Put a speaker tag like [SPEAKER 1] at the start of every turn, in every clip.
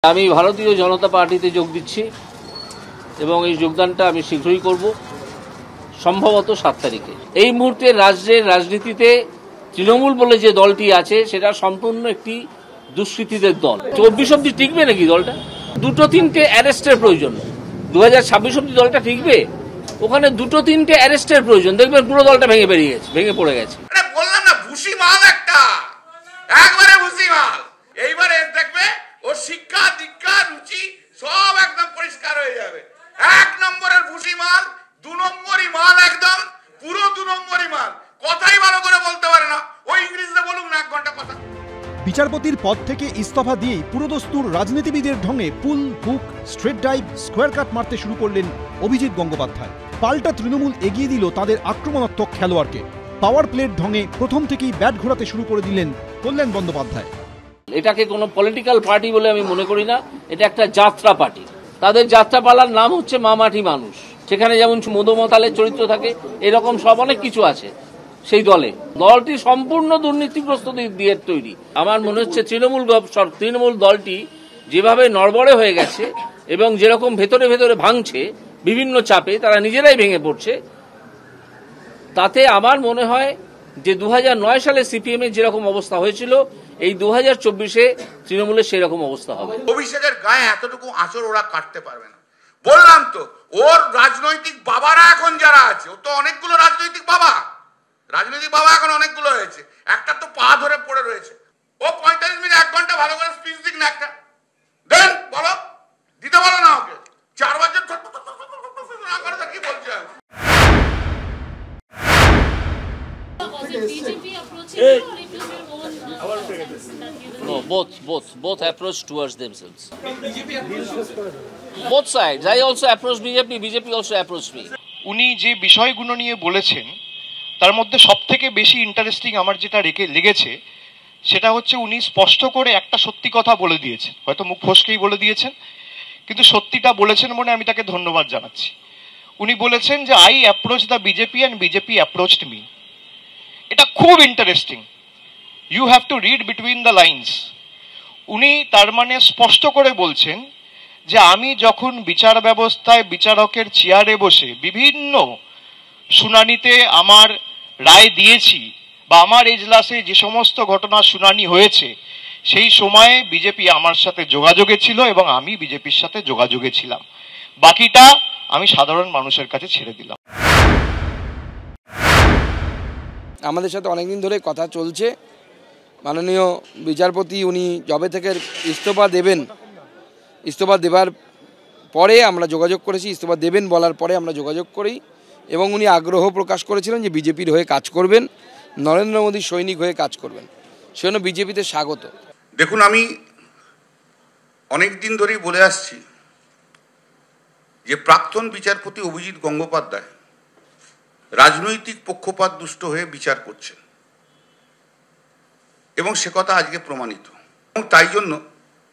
[SPEAKER 1] আমি ভারতীয় জনতা পার্টিতে যোগ দিচ্ছি এবং এই যোগদানটা আমি শীঘ্রই করব, সম্ভবত 7 তারিখে। এই মুহূর্তে রাজ্যের রাজনীতিতে তৃণমূল বলে যে দলটি আছে সেটা সম্পূর্ণ একটি দুষ্কৃতীদের দল। 24 অব্দি টিকবে নাকি দলটা? 2-3টে অ্যারেস্টের প্রয়োজন। 2026 অব্দি দলটা টিকবে? ওখানে 2-3টে অ্যারেস্টের প্রয়োজন। দেখবেন পুরো দলটা ভেঙে পড়ে গেছে।
[SPEAKER 2] বললাম না, ভুসি মাল একটা, একবারে ভুসি মাল। এইবারে দেখবে ও শিক্ষা দীক্ষা রুচি সব একদম পরিষ্কার হয়ে যাবে। 1 নম্বরের ভুসি মাল, 2 নম্বরই মাল, একদম পুরো 2 নম্বরই মাল। কথাই ভালো করে বলতে পারে না, ওই ইংরেজিতে বলুক না 1 ঘন্টা কথা।
[SPEAKER 3] বিচারপতির পদ থেকে ইস্তফা দিয়ে পুরোদস্তুর রাজনীতিবিদের ঢঙে pull hook straight drive square cut মারতে শুরু করলেন অভিজিৎ গঙ্গোপাধ্যায়। পাল্টা তৃণমূল এগিয়ে দিল তাদের আক্রমণাত্মক খেলোয়াড়কে। পাওয়ার প্লের ঢঙে প্রথম থেকেই ব্যাট ঘোরাতে শুরু করে দিলেন কল্যাণ বন্দ্যোপাধ্যায়।
[SPEAKER 1] এটাকে কোনো পলিটিক্যাল পার্টি বলে আমি মনে করি না, এটা একটা যাত্রা পার্টি। তাদের যাত্রাপালার নাম হচ্ছে মামাটি মানুষ। সেখানে যেমন মধুমতালের চরিত্র থাকে, এরকম সব অনেক কিছু আছে সেই দলটি সম্পূর্ণ দুর্নীতিগ্রস্ত দিয়ে তৈরি। আমার মনে হচ্ছে তৃণমূল দলটি যেভাবে নড়বড়ে হয়ে গেছে এবং যেরকম ভেতরে ভেতরে ভাঙছে বিভিন্ন চাপে, তারা নিজেরাই ভেঙে পড়ছে। তাতে আমার মনে হয় যে 2009 সালে সিপিএম এর যেরকম অবস্থা হয়েছিল, এই 2024-এ তৃণমূলের সেরকম অবস্থা হবে।
[SPEAKER 2] অভিষেকের গায়ে এতটুকু আঁচড় ওরা কাটতে পারবে না। বললাম তো, ওর রাজনৈতিক বাবারা এখন যারা আছে, ও তো অনেকগুলো রাজনৈতিক বাবা এখন অনেকগুলো হয়েছে। একটা তো পা ধরে পড়ে রয়েছে। ও 45 মিনিট 1 ঘন্টা ভালো করে স্পিচ দিক না, একটা দেন বলো, দিতে বলো না ওকে। 4 বছর না করে তো কি বলছে?
[SPEAKER 1] No, both approach towards themselves. Both sides. I also approached BJP also approached me.
[SPEAKER 4] উনি যে বিষয়গুলো নিয়ে বলেছেন তার মধ্যে সবথেকে বেশি ইন্টারেস্টিং আমার যেটা লেগেছে সেটা হচ্ছে উনি স্পষ্ট করে একটা সত্যি কথা বলে দিয়েছেন। হয়তো মুখ ফসকেই বলে দিয়েছেন, কিন্তু সত্যিটা বলেছেন বলে আমি তাকে ধন্যবাদ জানাচ্ছি। উনি বলেছেন যে I approach the BJP and BJP approached me. এটা খুব interesting. You have to read between the lines. উনি তার মানে স্পষ্ট করে বলছেন যে আমি যখন বিচার ব্যবস্থায় বিচারকের চেয়ারে বসে বিভিন্ন শুনানিতে আমার রায় দিয়েছি বা আমার এজলাসে যে সমস্ত ঘটনার শুনানি হয়েছে, সেই সময়ে বিজেপি আমার সাথে যোগাযোগে ছিল এবং আমি বিজেপির সাথে যোগাযোগে ছিলাম। বাকিটা আমি সাধারণ মানুষের কাছে ছেড়ে দিলাম।
[SPEAKER 5] আমাদের সাথে অনেকদিন ধরে কথা চলছে। মাননীয় বিচারপতি উনি যবে থেকে ইস্তফা দেবার পরে আমরা যোগাযোগ করেছি, ইস্তফা দেবেন বলার পরে আমরা যোগাযোগ করি এবং উনি আগ্রহ প্রকাশ করেছিলেন যে বিজেপির হয়ে কাজ করবেন, নরেন্দ্র মোদীর সৈনিক হয়ে কাজ করবেন। সেজন্য বিজেপিতে স্বাগত।
[SPEAKER 2] দেখুন, আমি অনেক দিন ধরেই বলে আসছি যে প্রাক্তন বিচারপতি অভিজিৎ গঙ্গোপাধ্যায় রাজনৈতিক পক্ষপাত দুষ্ট হয়ে বিচার করছেন এবং সে কথা আজকে প্রমাণিত। এবং তাই জন্য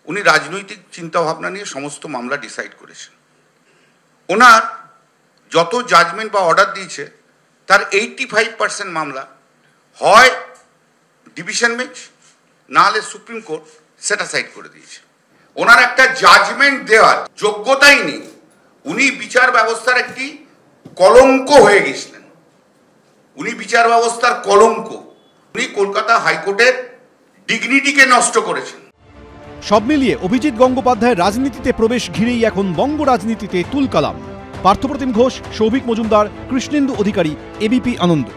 [SPEAKER 2] উনি রাজনৈতিক চিন্তাভাবনা নিয়ে সমস্ত মামলা ডিসাইড করেছেন। ওনার যত জাজমেন্ট বা অর্ডার দিয়েছে তার 85% মামলা হয় ডিভিশন বেঞ্চ, না হলে সুপ্রিম কোর্ট সেটা সাইড করে দিয়েছে। ওনার একটা জাজমেন্ট দেওয়ার যোগ্যতাই নেই। উনি বিচার ব্যবস্থার একটি কলঙ্ক হয়ে গেছিলেন। উনি বিচার ব্যবস্থার কলঙ্ক। উনি কলকাতা হাইকোর্টের ডিগনিটিকে নষ্ট করেছেন।
[SPEAKER 3] সব মিলিয়ে অভিজিৎ গঙ্গোপাধ্যায়ের রাজনীতিতে প্রবেশ ঘিরেই এখন বঙ্গ রাজনীতিতে তুলকালাম। পার্থপ্রতিম ঘোষ, সৌভিক মজুমদার, কৃষ্ণেন্দু অধিকারী, এবিপি আনন্দ।